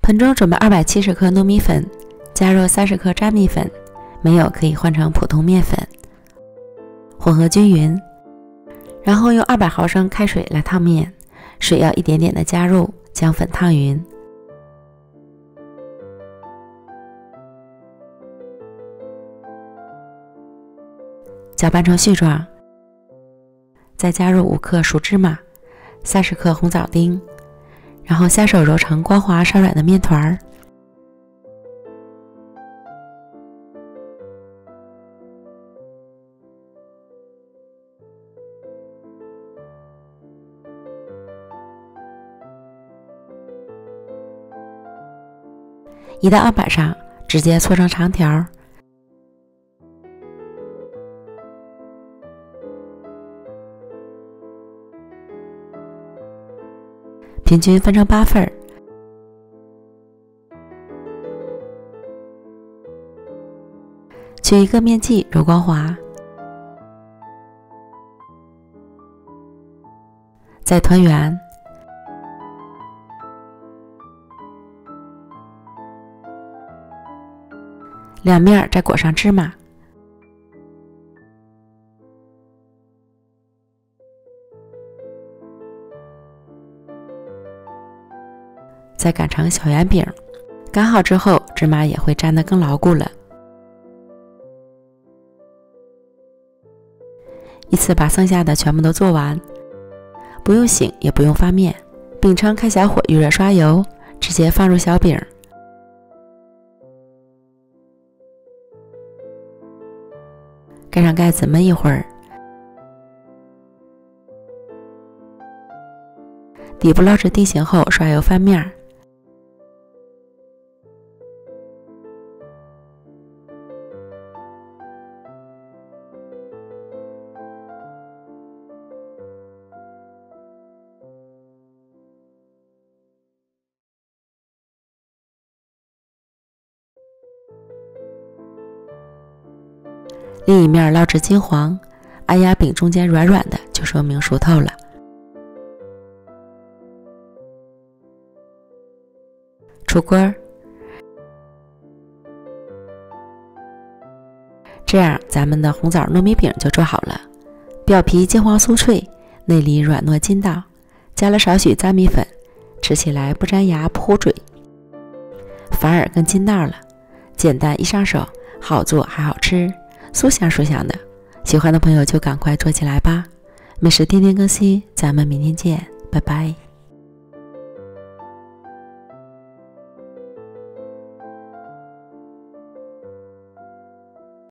盆中准备270克糯米粉，加入30克粘米粉，没有可以换成普通面粉，混合均匀，然后用200毫升开水来烫面，水要一点点的加入，将粉烫匀。搅拌成絮状，再加入5克熟芝麻、30克红枣丁，然后下手揉成光滑稍软的面团儿。移到案板上，直接搓成长条。平均分成8份，取一个面剂揉光滑，再团圆，两面再裹上芝麻，再擀成小圆饼，擀好之后，芝麻也会粘得更牢固了。依次把剩下的全部都做完，不用醒也不用发面，饼铛开小火预热刷油，直接放入小饼，盖上盖子焖一会儿，底部捞至定型后刷油翻面。另一面捞至金黄，按压饼中间软软的，就说明熟透了。出锅，这样咱们的红枣糯米饼就做好了。表皮金黄酥脆，内里软糯筋道，加了少许粘米粉，吃起来不粘牙不糊嘴，反而更筋道了。简单易上手，好做还好吃，酥香酥香的，喜欢的朋友就赶快做起来吧！美食天天更新，咱们明天见，拜拜。